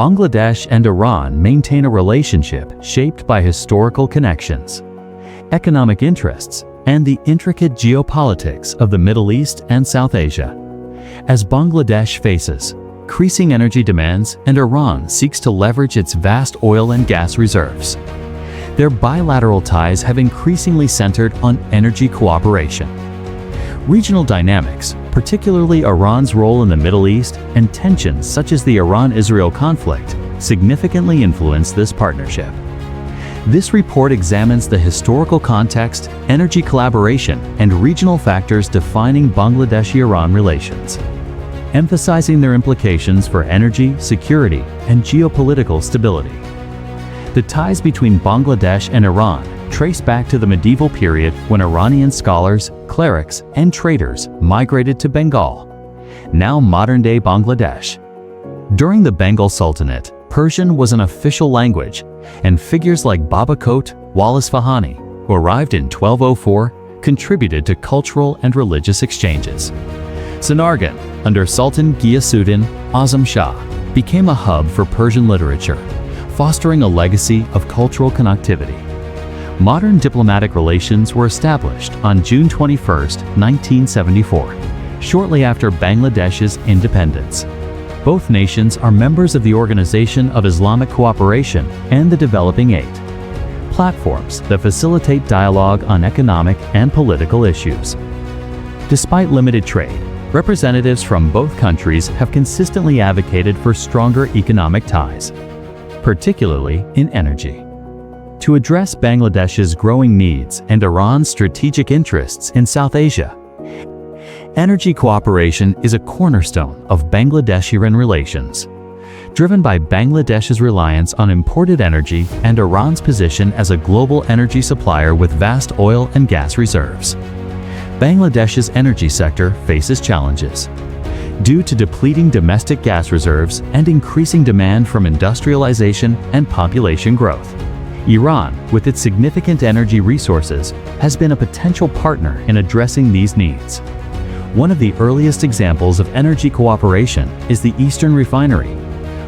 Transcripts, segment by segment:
Bangladesh and Iran maintain a relationship shaped by historical connections, economic interests, and the intricate geopolitics of the Middle East and South Asia. As Bangladesh faces increasing energy demands and Iran seeks to leverage its vast oil and gas reserves, their bilateral ties have increasingly centered on energy cooperation. Regional dynamics, particularly Iran's role in the Middle East and tensions such as the Iran-Israel conflict, significantly influence this partnership. This report examines the historical context, energy collaboration, and regional factors defining Bangladesh-Iran relations, emphasizing their implications for energy, security, and geopolitical stability. The ties between Bangladesh and Iran trace back to the medieval period when Iranian scholars, clerics, and traders migrated to Bengal, now modern-day Bangladesh. During the Bengal Sultanate, Persian was an official language, and figures like Baba Kot, Wal Isfahani, who arrived in 1204, contributed to cultural and religious exchanges. Sonargan, under Sultan Ghiyasuddin Azam Shah, became a hub for Persian literature, fostering a legacy of cultural connectivity. Modern diplomatic relations were established on June 21, 1974, shortly after Bangladesh's independence. Both nations are members of the Organization of Islamic Cooperation and the Developing Eight, platforms that facilitate dialogue on economic and political issues. Despite limited trade, representatives from both countries have consistently advocated for stronger economic ties, particularly in energy. To address Bangladesh's growing needs and Iran's strategic interests in South Asia, energy cooperation is a cornerstone of Bangladesh-Iran relations. Driven by Bangladesh's reliance on imported energy and Iran's position as a global energy supplier with vast oil and gas reserves, Bangladesh's energy sector faces challenges. Due to depleting domestic gas reserves and increasing demand from industrialization and population growth, Iran, with its significant energy resources, has been a potential partner in addressing these needs. One of the earliest examples of energy cooperation is the Eastern Refinery,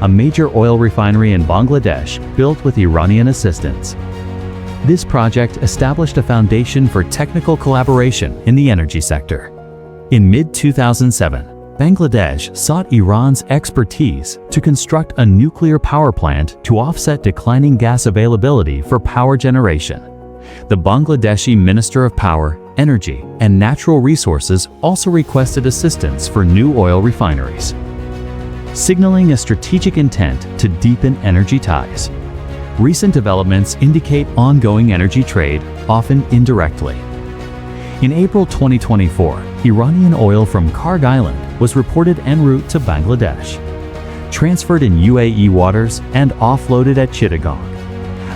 a major oil refinery in Bangladesh built with Iranian assistance. This project established a foundation for technical collaboration in the energy sector. In mid-2007, Bangladesh sought Iran's expertise to construct a nuclear power plant to offset declining gas availability for power generation. The Bangladeshi Minister of Power, Energy, and Natural Resources also requested assistance for new oil refineries, signaling a strategic intent to deepen energy ties. Recent developments indicate ongoing energy trade, often indirectly. In April 2024, Iranian oil from Karg Island was reported en route to Bangladesh, transferred in UAE waters, and offloaded at Chittagong.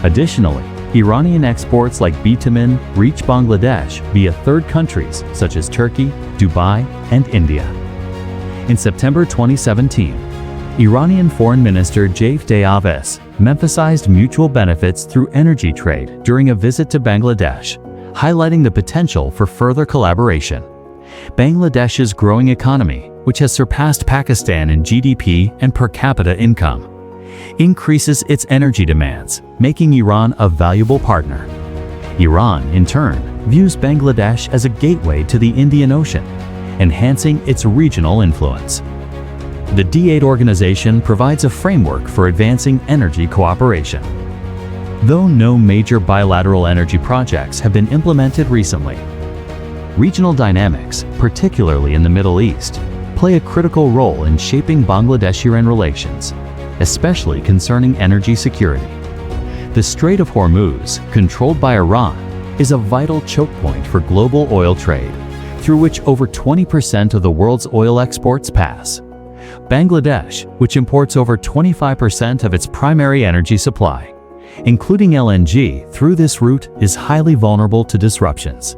Additionally, Iranian exports like bitumen reach Bangladesh via third countries such as Turkey, Dubai, and India. In September 2017, Iranian Foreign Minister Javaid Zarif emphasized mutual benefits through energy trade during a visit to Bangladesh, highlighting the potential for further collaboration. Bangladesh's growing economy, which has surpassed Pakistan in GDP and per capita income, increases its energy demands, making Iran a valuable partner. Iran, in turn, views Bangladesh as a gateway to the Indian Ocean, enhancing its regional influence. The D8 organization provides a framework for advancing energy cooperation. Though no major bilateral energy projects have been implemented recently, regional dynamics, particularly in the Middle East, play a critical role in shaping Bangladesh-Iran relations, especially concerning energy security. The Strait of Hormuz, controlled by Iran, is a vital choke point for global oil trade, through which over 20% of the world's oil exports pass. Bangladesh, which imports over 25% of its primary energy supply, including LNG, through this route, is highly vulnerable to disruptions.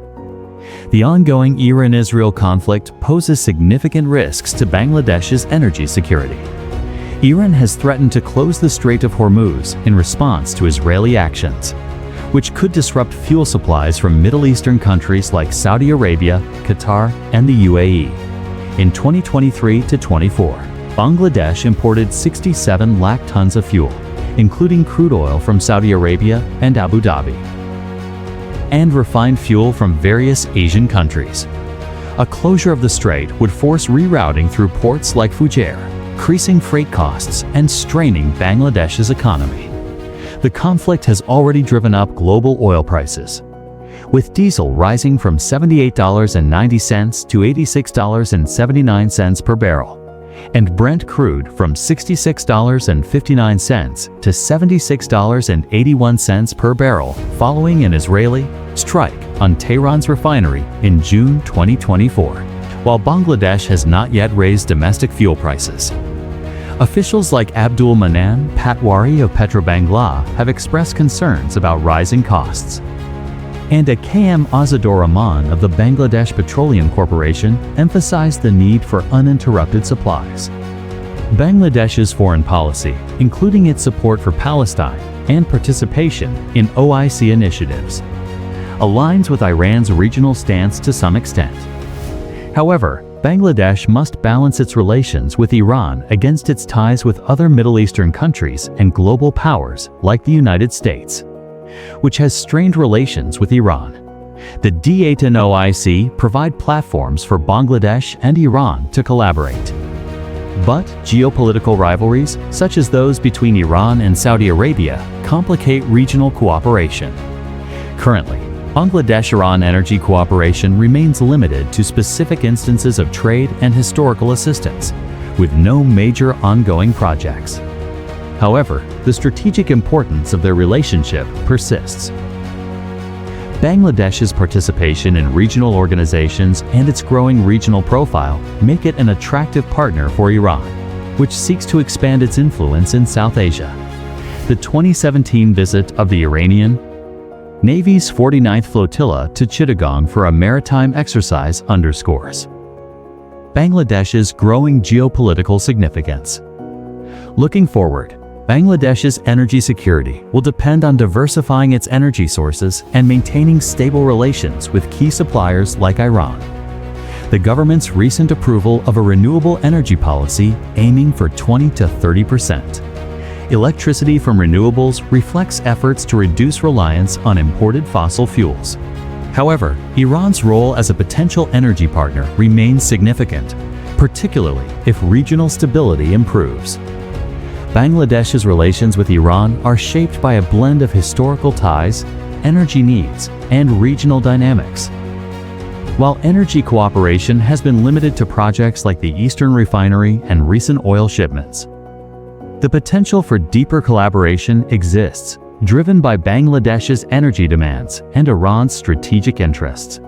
The ongoing Iran-Israel conflict poses significant risks to Bangladesh's energy security. Iran has threatened to close the Strait of Hormuz in response to Israeli actions, which could disrupt fuel supplies from Middle Eastern countries like Saudi Arabia, Qatar, and the UAE. In 2023 to 24, Bangladesh imported 67 lakh tons of fuel, including crude oil from Saudi Arabia and Abu Dhabi, and refined fuel from various Asian countries. A closure of the strait would force rerouting through ports like Fujairah, increasing freight costs and straining Bangladesh's economy. The conflict has already driven up global oil prices, with diesel rising from $78.90 to $86.79 per barrel, and Brent crude from $66.59 to $76.81 per barrel following an Israeli strike on Tehran's refinery in June 2024, while Bangladesh has not yet raised domestic fuel prices. Officials like Abdul Manan Patwari of Petrobangla have expressed concerns about rising costs. And KM Azadur Rahman of the Bangladesh Petroleum Corporation emphasized the need for uninterrupted supplies. Bangladesh's foreign policy, including its support for Palestine and participation in OIC initiatives, aligns with Iran's regional stance to some extent. However, Bangladesh must balance its relations with Iran against its ties with other Middle Eastern countries and global powers like the United States, which has strained relations with Iran. The D8 and OIC provide platforms for Bangladesh and Iran to collaborate. But geopolitical rivalries, such as those between Iran and Saudi Arabia, complicate regional cooperation. Currently, Bangladesh-Iran energy cooperation remains limited to specific instances of trade and historical assistance, with no major ongoing projects. However, the strategic importance of their relationship persists. Bangladesh's participation in regional organizations and its growing regional profile make it an attractive partner for Iran, which seeks to expand its influence in South Asia. The 2017 visit of the Iranian Navy's 49th Flotilla to Chittagong for a maritime exercise underscores Bangladesh's growing geopolitical significance. Looking forward, Bangladesh's energy security will depend on diversifying its energy sources and maintaining stable relations with key suppliers like Iran. The government's recent approval of a renewable energy policy aiming for 20 to 30% electricity from renewables reflects efforts to reduce reliance on imported fossil fuels. However, Iran's role as a potential energy partner remains significant, particularly if regional stability improves. Bangladesh's relations with Iran are shaped by a blend of historical ties, energy needs, and regional dynamics. While energy cooperation has been limited to projects like the Eastern Refinery and recent oil shipments, the potential for deeper collaboration exists, driven by Bangladesh's energy demands and Iran's strategic interests.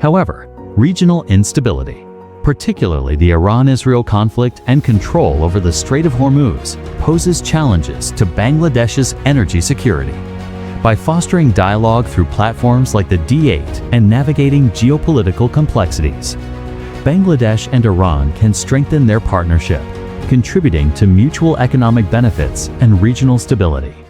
However, regional instability, particularly the Iran-Israel conflict and control over the Strait of Hormuz, poses challenges to Bangladesh's energy security. By fostering dialogue through platforms like the D8 and navigating geopolitical complexities, Bangladesh and Iran can strengthen their partnership, contributing to mutual economic benefits and regional stability.